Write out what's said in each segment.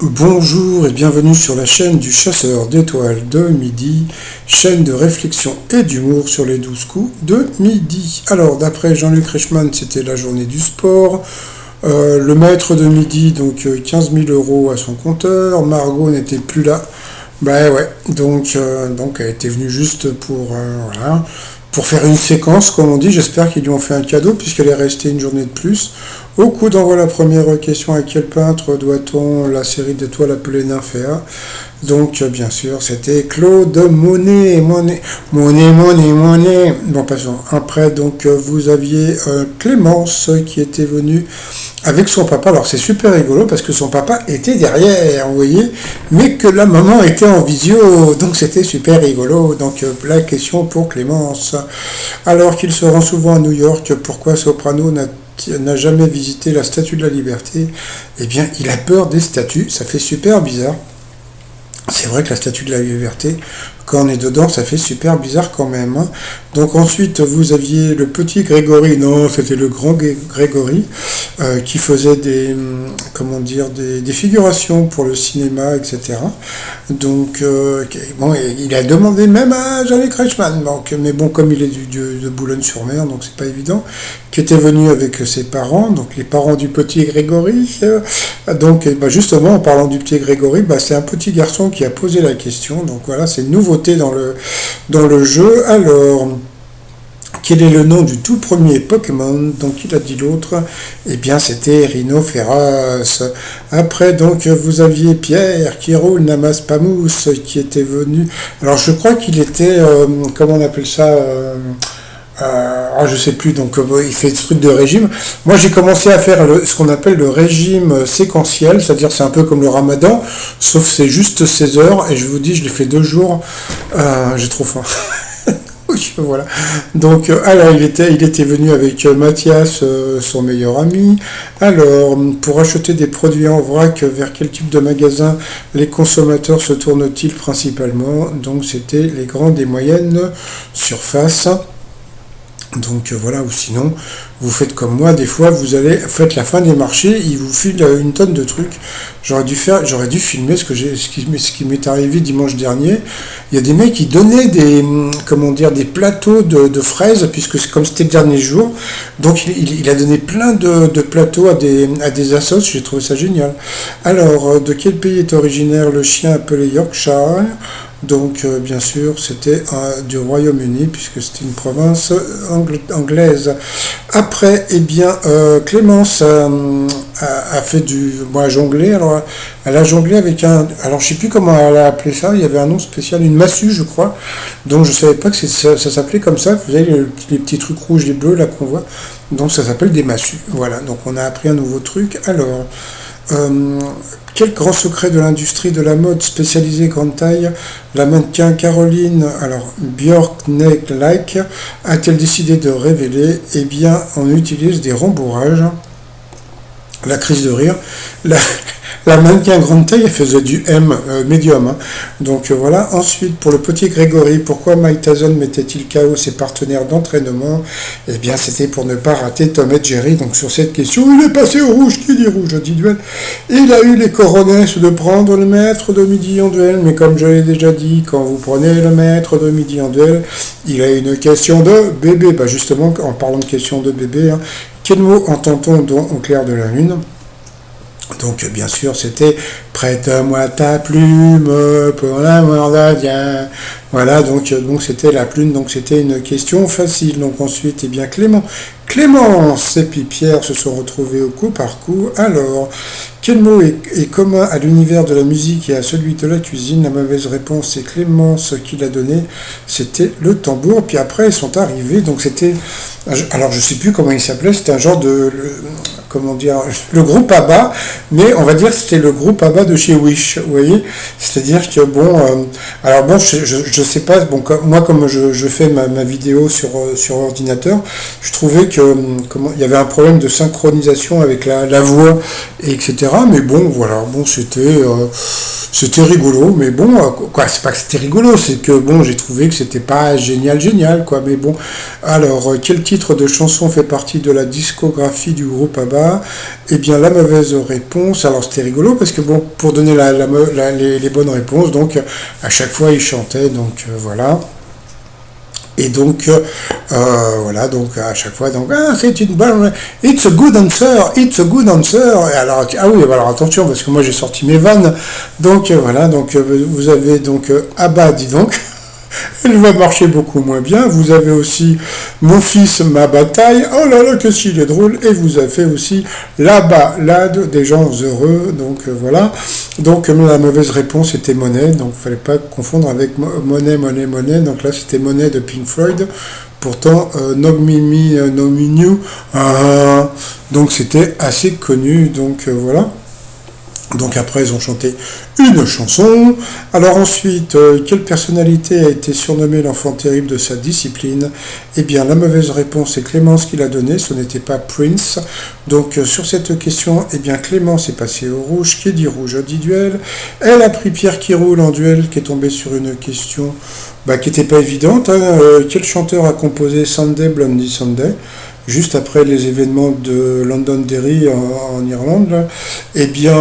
Bonjour et bienvenue sur la chaîne du chasseur d'étoiles de midi, chaîne de réflexion et d'humour sur les 12 coups de midi. Alors d'après Jean-Luc Reichmann, c'était la journée du sport. Le maître de midi, donc 15 000 euros à son compteur. Margot n'était plus là. Ben ouais, donc elle était venue juste voilà, pour faire une séquence, comme on dit. J'espère qu'ils lui ont fait un cadeau puisqu'elle est restée une journée de plus. Au coup d'envoi, la première question: à quel peintre doit-on la série d'étoiles appelée Nymphéa? Donc bien sûr, c'était Claude Monet. Monet. Bon, passons. Après, donc vous aviez Clémence qui était venue avec son papa. Alors c'est super rigolo parce que son papa était derrière, vous voyez, mais que la maman était en visio, donc c'était super rigolo. Donc la question pour Clémence. Alors qu'il se rend souvent à New York, pourquoi Soprano n'a jamais visité la Statue de la Liberté? Eh bien, il a peur des statues, ça fait super bizarre. C'est vrai que la Statue de la Liberté, quand on est dedans, ça fait super bizarre quand même, hein. Donc ensuite, vous aviez le petit Grégory, non, c'était le grand Grégory, qui faisait des figurations pour le cinéma, etc. Donc, bon, il a demandé même à Jean-Luc Reichmann, donc, mais bon, comme il est de Boulogne-sur-Mer, donc c'est pas évident, qui était venu avec ses parents, donc les parents du petit Grégory. Donc, justement, en parlant du petit Grégory, c'est un petit garçon qui a posé la question, donc voilà, c'est une nouveauté dans le jeu. Alors, quel est le nom du tout premier Pokémon? Donc il a dit l'autre, eh bien c'était Rhinophéros. Après, donc vous aviez Pierre qui roule Namas Pamous qui était venu. Alors je crois qu'il était, comment on appelle ça, je sais plus, donc il fait ce truc de régime. Moi j'ai commencé à faire ce qu'on appelle le régime séquentiel, c'est-à-dire c'est un peu comme le ramadan, sauf c'est juste 16 heures, et je vous dis, je l'ai fait 2 jours, j'ai trop faim. Voilà. Donc, alors, il était venu avec Mathias, son meilleur ami. Alors, pour acheter des produits en vrac, vers quel type de magasin les consommateurs se tournent-ils principalement? Donc, c'était les grandes et moyennes surfaces. Donc voilà, ou sinon, vous faites comme moi, des fois, faites la fin des marchés, ils vous filent une tonne de trucs. J'aurais dû filmer ce qui m'est arrivé dimanche dernier. Il y a des mecs qui donnaient des plateaux de fraises, puisque comme c'était le dernier jour. Donc il a donné plein de plateaux à des assos, j'ai trouvé ça génial. Alors, de quel pays est originaire le chien appelé Yorkshire? Donc, bien sûr, c'était du Royaume-Uni, puisque c'était une province anglaise. Après, eh bien, Clémence a fait a jonglé. Alors, elle a jonglé avec alors je sais plus comment elle a appelé ça. Il y avait un nom spécial, une massue, je crois. Donc, je savais pas que ça s'appelait comme ça. Vous avez les petits trucs rouges, les bleus là qu'on voit. Donc, ça s'appelle des massues. Voilà. Donc, on a appris un nouveau truc. Alors. Quel grand secret de l'industrie de la mode spécialisée grande taille la mannequin Caroline, alors Björk-Like, a-t-elle décidé de révéler? Eh bien, on utilise des rembourrages. La crise de rire. La mannequin grande taille, elle faisait du M médium, hein. Donc voilà. Ensuite, pour le petit Grégory, pourquoi Mike Tyson mettait-il KO ses partenaires d'entraînement? Eh bien, c'était pour ne pas rater Tom et Jerry. Donc sur cette question, il est passé au rouge. Qui dit rouge, dit duel. Il a eu les coronets de prendre le maître de midi en duel. Mais comme je l'ai déjà dit, quand vous prenez le maître de midi en duel, il a une question de bébé. Justement, en parlant de question de bébé, hein, quel mot entend-on au clair de la lune? Donc bien sûr c'était prête-moi ta plume pour l'amour de Dieu. Voilà, donc c'était la plume, donc c'était une question facile. Donc ensuite, eh bien Clémence et puis Pierre se sont retrouvés au coup par coup. Alors, quel mot est commun à l'univers de la musique et à celui de la cuisine? La mauvaise réponse, c'est Clémence qui l'a donné. C'était le tambour. Puis après, ils sont arrivés. Donc c'était, alors je sais plus comment il s'appelait. C'était un genre comment dire, le groupe ABBA, mais on va dire que c'était le groupe ABBA de chez Wish, vous voyez. C'est-à-dire que je sais pas, moi comme je fais ma vidéo sur ordinateur, je trouvais que il y avait un problème de synchronisation avec la voix, etc. Mais bon, voilà, c'était C'était rigolo, mais bon, quoi, c'est pas que c'était rigolo, c'est que bon, j'ai trouvé que c'était pas génial, génial, quoi, mais bon. Alors, quel titre de chanson fait partie de la discographie du groupe ABBA? Eh bien, la mauvaise réponse, alors c'était rigolo, parce que bon, pour donner les bonnes réponses, donc, à chaque fois, ils chantaient, donc, voilà. Et donc, voilà, donc à chaque fois, donc, ah, c'est une bonne, it's a good answer, it's a good answer. Et alors, ah oui, alors attention, parce que moi j'ai sorti mes vannes. Donc, voilà, donc vous avez donc Abba, dis donc, elle va marcher beaucoup moins bien. Vous avez aussi Mon fils, ma bataille. Oh là là, que s'il est drôle. Et vous avez aussi La balade des gens heureux. Donc voilà. Donc la mauvaise réponse était Monnaie. Donc il ne fallait pas confondre avec Monnaie, Monnaie, Monnaie. Donc là c'était Monnaie de Pink Floyd. Pourtant, Nog Mimi, No Me New. Donc c'était assez connu. Donc voilà. Donc après, ils ont chanté une chanson. Alors ensuite, quelle personnalité a été surnommée l'enfant terrible de sa discipline? Eh bien, la mauvaise réponse est Clémence qui l'a donnée, ce n'était pas Prince. Donc sur cette question, eh bien Clémence est passée au rouge. Qui dit rouge dit duel. Elle a pris Pierre qui roule en duel, qui est tombé sur une question qui n'était pas évidente. Quel chanteur a composé Sunday, Blondie Sunday? Juste après les événements de Londonderry en Irlande, là, eh bien,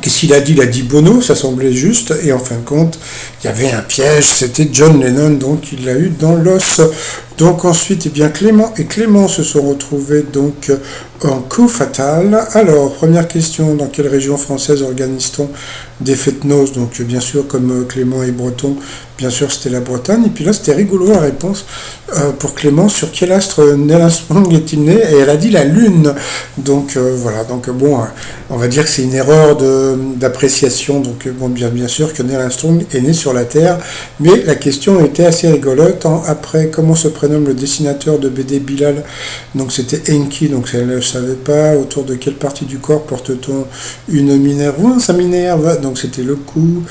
qu'est-ce qu'il a dit? Il a dit Bono, ça semblait juste, et en fin de compte, il y avait un piège, c'était John Lennon, donc il l'a eu dans l'os. Donc ensuite, eh bien, Clément et Clément se sont retrouvés donc en coup fatal. Alors, première question, dans quelle région française organise-t-on des fêtes noces? Donc bien sûr, comme Clément est breton, bien sûr c'était la Bretagne. Et puis là, c'était rigolo la réponse pour Clément, sur quel astre Neil Armstrong est-il né? Et elle a dit la Lune. Donc voilà, donc bon, on va dire que c'est une erreur d'appréciation. Donc bon, bien sûr que Neil Armstrong est né sur la Terre, mais la question était assez rigolote. Après, comment se prénomme le dessinateur de BD Bilal? Donc c'était Enki, donc elle ne le savait pas. Autour de quelle partie du corps porte-t-on une minerve? Ça m'énerve. Donc c'était le cou.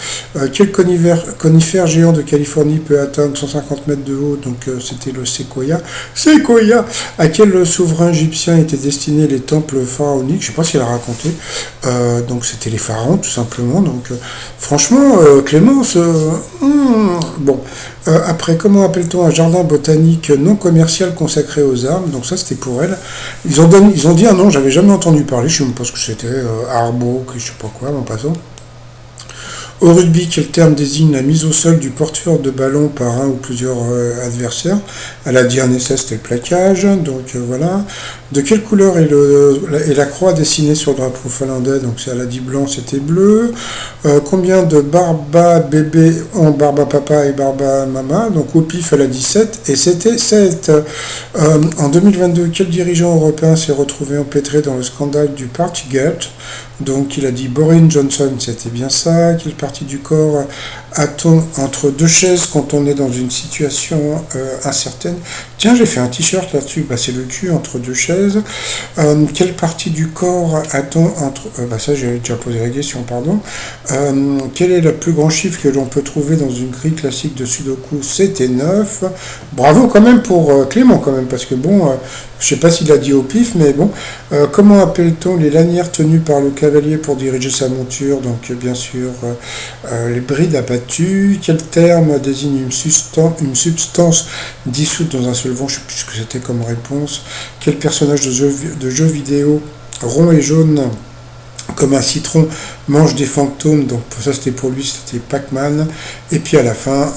Quel conifère géant de Californie peut atteindre 150 mètres de haut? Donc c'était le séquoia. Séquoia. À quel souverain égyptien étaient destinés les temples pharaoniques? Je ne sais pas si elle a raconté. Donc c'était les pharaons tout simplement. Donc franchement, Clémence, bon. Après, comment appelle-t-on un jardin botanique non commercial consacré aux arbres? Donc ça, c'était pour elle. Ils ont dit un nom, j'avais jamais entendu parler, je ne sais même pas ce que c'était, arbo, je ne sais pas quoi, en passant. Au rugby, quel terme désigne la mise au sol du porteur de ballon par un ou plusieurs adversaires? Elle a dit un essai, c'était le plaquage, donc voilà. De quelle couleur est la croix dessinée sur le drapeau finlandais? Donc elle a dit blanc, c'était bleu. Combien de barba bébés ont barba papa et barba mama? Donc au pif, elle a dit 7, et c'était 7. En 2022, quel dirigeant européen s'est retrouvé empêtré dans le scandale du Partygate? Donc il a dit Boris Johnson, c'était bien ça. Quelle partie du corps a-t-on entre deux chaises quand on est dans une situation incertaine? Tiens, j'ai fait un t-shirt là-dessus, c'est le cul entre deux chaises. Quelle partie du corps a-t-on entre... ça j'ai déjà posé la question, pardon. Quel est le plus grand chiffre que l'on peut trouver dans une grille classique de Sudoku? C'était 9. Bravo quand même pour Clément quand même, parce que bon, je sais pas s'il a dit au pif, mais bon. Comment appelle-t-on les lanières tenues par le cavalier pour diriger sa monture? Donc bien sûr, les brides abattues. Quel terme désigne une substance dissoute dans un solvant? Je ne sais plus ce que c'était comme réponse. Quel personnage de jeu vidéo rond et jaune comme un citron mange des fantômes? Donc ça c'était pour lui, c'était Pac-Man. Et puis à la fin,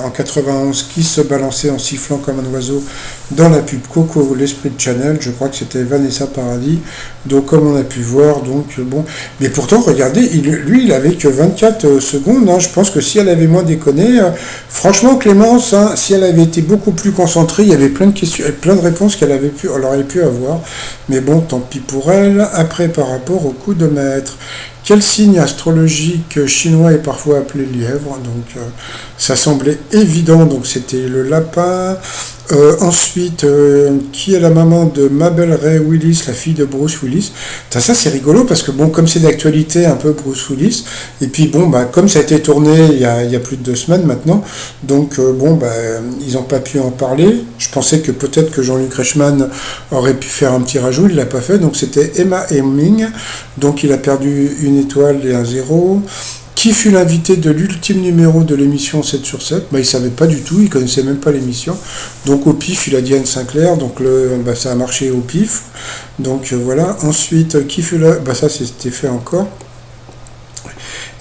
en 91, qui se balançait en sifflant comme un oiseau dans la pub Coco, l'esprit de Chanel? Je crois que c'était Vanessa Paradis. Donc comme on a pu voir, donc bon. Mais pourtant, regardez, lui il avait que 24 secondes. Je pense que si elle avait moins déconné, franchement Clémence, si elle avait été beaucoup plus concentrée, il y avait plein de questions, plein de réponses elle aurait pu avoir. Mais bon, tant pis pour elle. Après, par rapport au coup de maître. Quel signe astrologique chinois est parfois appelé lièvre? Donc ça semblait évident, donc c'était le lapin. Ensuite, qui est la maman de Mabel Ray Willis, la fille de Bruce Willis? Ça c'est rigolo parce que bon, comme c'est d'actualité un peu Bruce Willis, et puis bon, comme ça a été tourné il y a plus de 2 semaines maintenant, donc ils n'ont pas pu en parler. Je pensais que peut-être que Jean-Luc Reichmann aurait pu faire un petit rajout, il l'a pas fait, donc c'était Emma Hemming, donc il a perdu une étoile et un zéro. Qui fut l'invité de l'ultime numéro de l'émission 7 sur 7? Bah, il ne savait pas du tout, il ne connaissait même pas l'émission. Donc au pif, il a dit Anne Sinclair, donc ça a marché au pif. Donc voilà. Ensuite, qui fut là? Bah, ça c'était fait encore.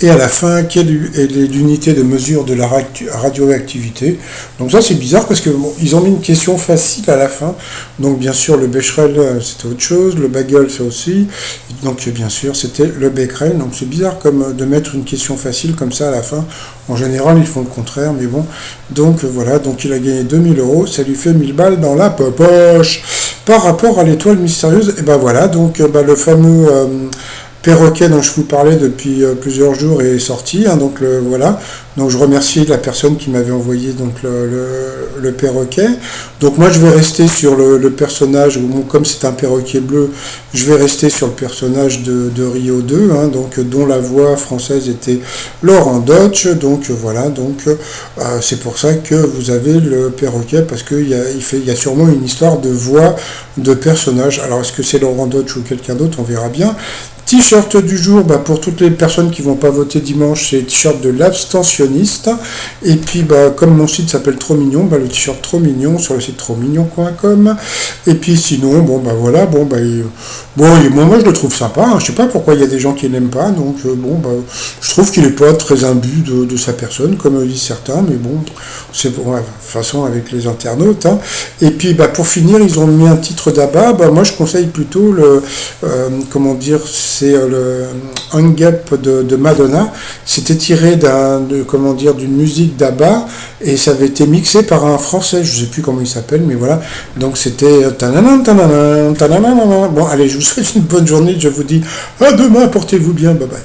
Et à la fin, quelle est l'unité de mesure de la radioactivité? Donc ça c'est bizarre parce que bon, ils ont mis une question facile à la fin. Donc bien sûr le Becherel c'était autre chose, le Bagel c'est aussi. Donc bien sûr c'était le Becquerel. Donc c'est bizarre comme de mettre une question facile comme ça à la fin. En général ils font le contraire, mais bon. Donc voilà, donc il a gagné 2000 euros, ça lui fait 1000 balles dans la poche. Par rapport à l'étoile mystérieuse, et ben voilà, donc le fameux perroquet dont je vous parlais depuis plusieurs jours est sorti, hein, donc voilà. Donc je remercie la personne qui m'avait envoyé donc le perroquet. Donc moi je vais rester sur le personnage, bon, comme c'est un perroquet bleu, je vais rester sur le personnage de Rio 2, hein, donc dont la voix française était Laurent Deutsch. Donc voilà, donc c'est pour ça que vous avez le perroquet, parce qu'il y a sûrement une histoire de voix de personnage. Alors est-ce que c'est Laurent Deutsch ou quelqu'un d'autre, on verra bien. T-shirt du jour, pour toutes les personnes qui ne vont pas voter dimanche, c'est le t-shirt de l'abstentionniste. Et puis, comme mon site s'appelle Trop Mignon, le t-shirt Trop Mignon sur le site trotsmignon.com. Et puis sinon, voilà, moi je le trouve sympa. Hein. Je sais pas pourquoi il y a des gens qui l'aiment pas. Donc je trouve qu'il n'est pas très imbu de sa personne, comme disent certains. Mais bon, c'est de toute façon avec les internautes. Hein. Et puis pour finir, ils ont mis un titre d'Abba. Moi je conseille plutôt c'est le Hang Up de Madonna. C'était tiré d'une musique d'Abba et ça avait été mixé par un Français, je ne sais plus comment il s'appelle, mais voilà. Donc c'était Bon, allez, je vous souhaite une bonne journée, je vous dis à demain, portez-vous bien, bye bye.